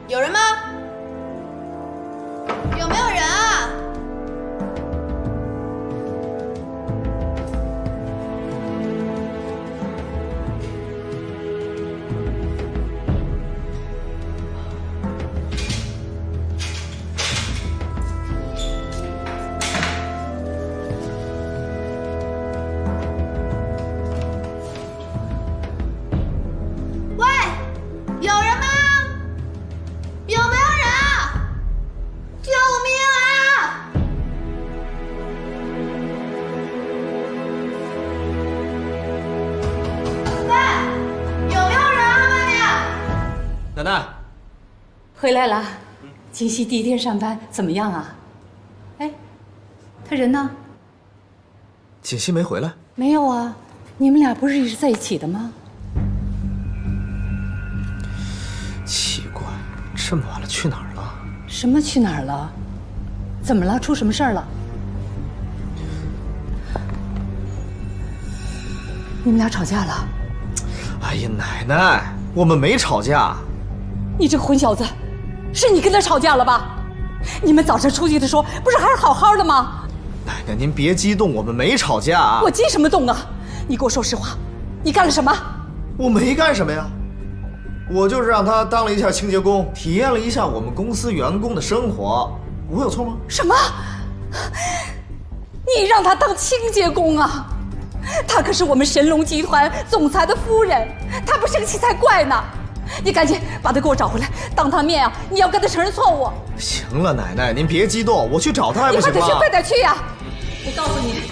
有人吗？有没有人啊？喂，有人吗？有没有人啊？救命啊！喂，有没有人啊？外面？奶奶，回来了。锦溪第一天上班怎么样啊？哎，他人呢？锦溪没回来。没有啊，你们俩不是一直在一起的吗？奇怪，这么晚了去哪儿了？什么去哪儿了？怎么了？出什么事儿了？你们俩吵架了？哎呀，奶奶，我们没吵架。你这混小子，是你跟他吵架了吧？你们早晨出去的时候不是还是好好的吗？奶奶，您别激动，我们没吵架。我激什么动啊？你给我说实话，你干了什么？我没干什么呀，我就是让他当了一下清洁工，体验了一下我们公司员工的生活，我有错吗？什么？你让他当清洁工啊？他可是我们神龙集团总裁的夫人，他不生气才怪呢！你赶紧把他给我找回来，当他面啊，你要跟他承认错误。行了，奶奶，您别激动，我去找他还不行吗？你快点去，快点去呀！我告诉你，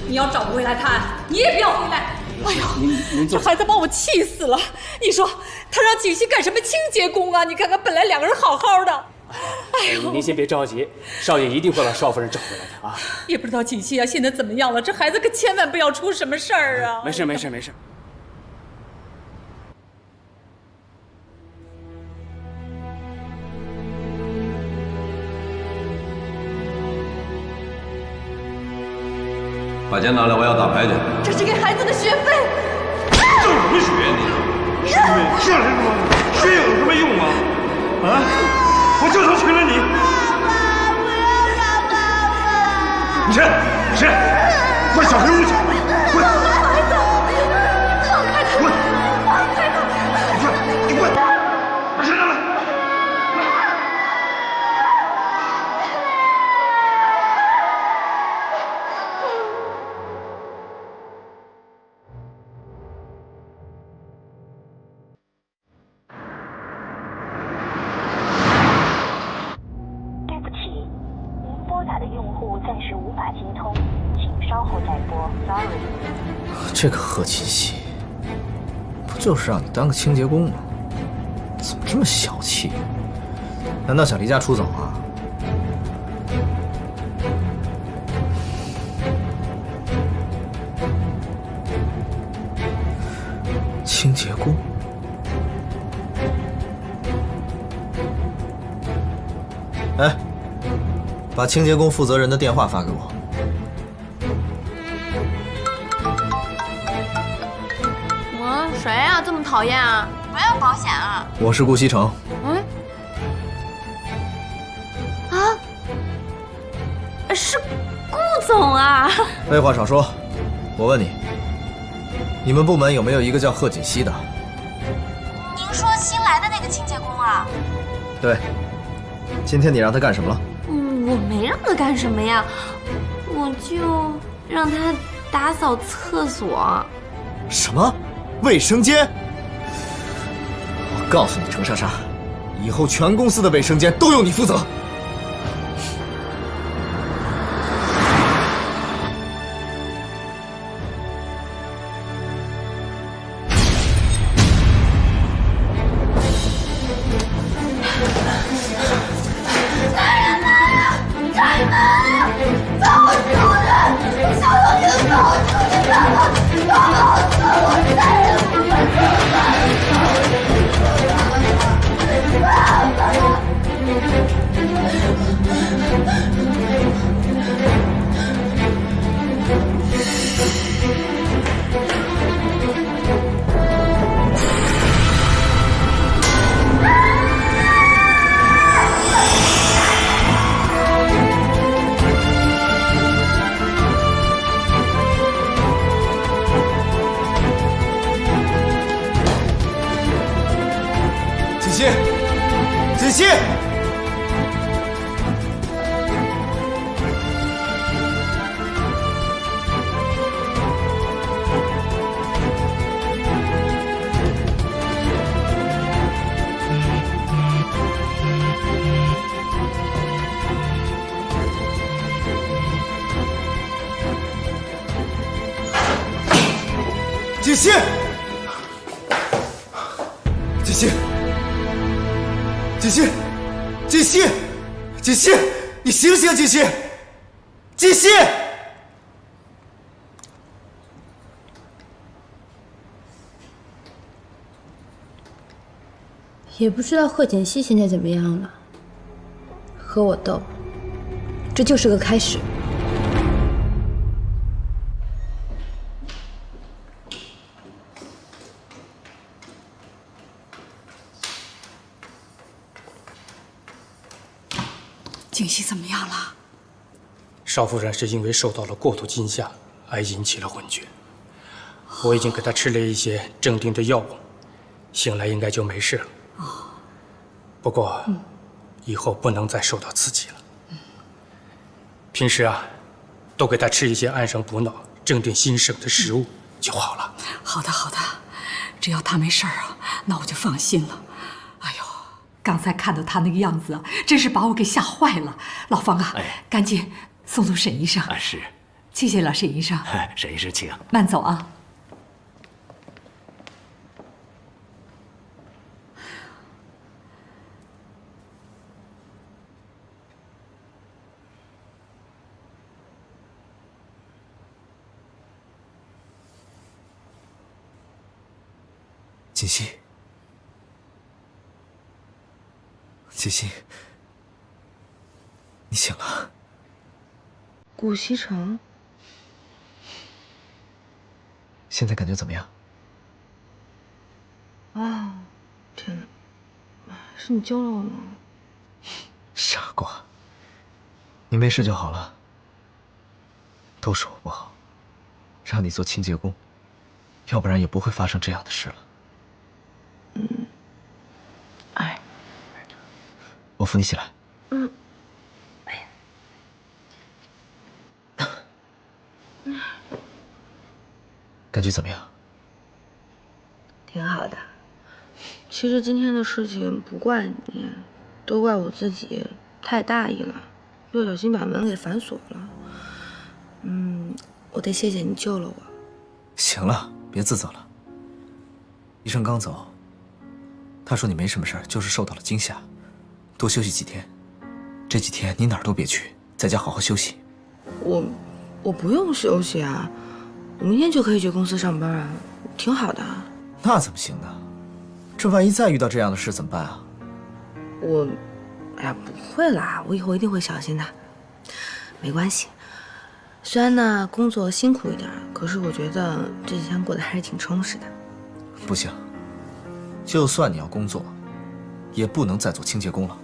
你要找不回来他，你也不要回来。哎呦，这孩子把我气死了！你说他让锦溪干什么清洁工啊？你看看，本来两个人好好的。哎呦，您先别着急，少爷一定会把少夫人找回来的啊！也不知道锦溪啊现在怎么样了，这孩子可千万不要出什么事儿啊！没事没事没事。把钱拿来，我要打牌去。这是给孩子的学费。挣什么学呀你？学费这是什么？学有什么用啊？啊！我就能娶了你。爸爸，不要让爸爸！你谁？你谁？快小黑屋去！滚！孩子，放开他！滚！放开他！你滚！你滚！把钱拿来！对不起，您拨打的用户暂时无法接通，请稍后再拨。Sorry。这个贺锦溪，不就是让你当个清洁工吗？怎么这么小气？难道想离家出走啊？清洁工？哎，把清洁工负责人的电话发给我。谁啊？这么讨厌啊？没有保险啊？我是顾西城。是顾总啊？废话少说，我问你，你们部门有没有一个叫贺锦溪的？您说新来的那个清洁工啊？对，今天你让他干什么了？我没让他干什么呀，我就让他打扫厕所。什么？卫生间？我告诉你，程莎莎，以后全公司的卫生间都由你负责。子熙，子熙，子熙。锦溪，锦溪，锦溪，你醒醒，锦溪，锦溪！也不知道贺锦熙现在怎么样了，和我斗，这就是个开始。锦溪怎么样了？少夫人是因为受到了过度惊吓而引起了昏厥，我已经给她吃了一些镇定的药物，醒来应该就没事了。不过，以后不能再受到刺激了。平时啊，多给她吃一些安神补脑、镇定心神的食物就好了。好的，好的，只要她没事啊，那我就放心了。哎呦！刚才看到他那个样子啊，真是把我给吓坏了。老方啊，赶紧送沈医生。是，谢谢了，沈医生。沈医生请。慢走啊。锦溪。锦溪，你醒了。顾西城，现在感觉怎么样？啊，天哪，是你救了我吗？傻瓜，你没事就好了。都是我不好，让你做清洁工，要不然也不会发生这样的事了。哎。我扶你起来。哎呀，感觉怎么样？挺好的。其实今天的事情不怪你，都怪我自己太大意了，不小心把门给反锁了。我得谢谢你救了我。行了，别自责了。医生刚走，他说你没什么事儿，就是受到了惊吓。多休息几天，这几天你哪儿都别去，在家好好休息。我不用休息啊，我明天就可以去公司上班啊，挺好的。那怎么行呢？这万一再遇到这样的事怎么办啊？哎呀，不会啦，我以后一定会小心的。没关系，虽然呢工作辛苦一点，可是我觉得这几天过得还是挺充实的。不行，就算你要工作，也不能再做清洁工了。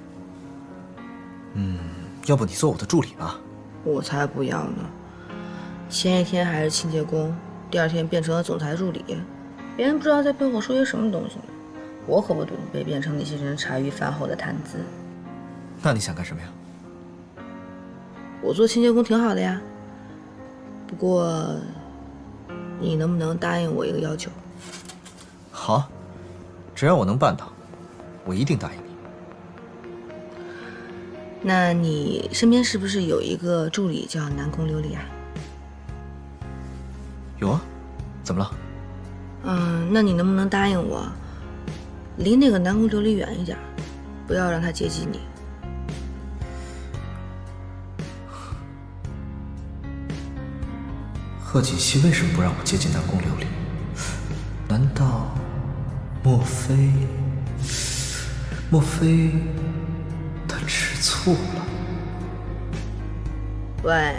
要不你做我的助理吧？我才不要呢！前一天还是清洁工，第二天变成了总裁助理，别人不知道在背后说些什么东西呢。我可不准备变成那些人茶余饭后的谈资。那你想干什么呀？我做清洁工挺好的呀，不过你能不能答应我一个要求？好，只要我能办到，我一定答应你。那你身边是不是有一个助理叫南宫琉璃啊？有啊，怎么了？那你能不能答应我，离那个南宫琉璃远一点，不要让他接近你。贺锦熙为什么不让我接近南宫琉璃？难道莫非他吃醋了？喂，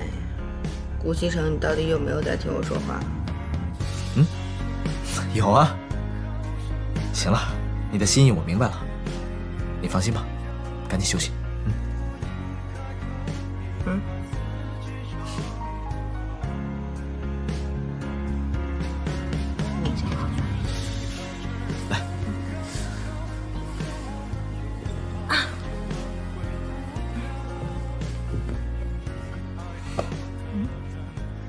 顾西城，你到底有没有在听我说话？有啊。行了，你的心意我明白了，你放心吧，赶紧休息。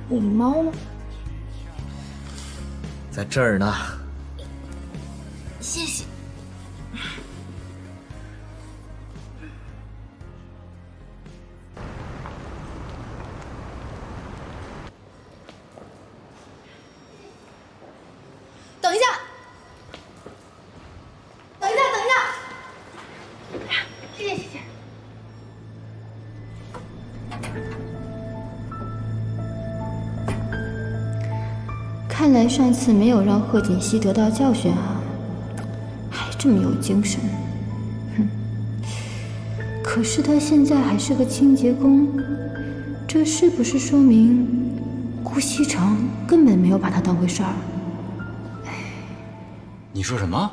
我的猫呢？在这儿呢。谢谢。等一下，等一下，等一下！谢谢，谢谢。看来上次没有让贺锦熙得到教训啊，还这么有精神。哼！可是他现在还是个清洁工，这是不是说明顾西城根本没有把他当回事儿？你说什么？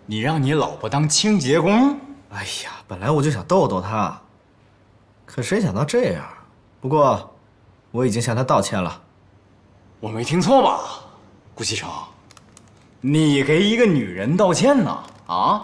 你让你老婆当清洁工？哎呀，本来我就想逗逗他，可谁想到这样。不过，我已经向他道歉了。我没听错吧，顾西城？你给一个女人道歉呢？啊？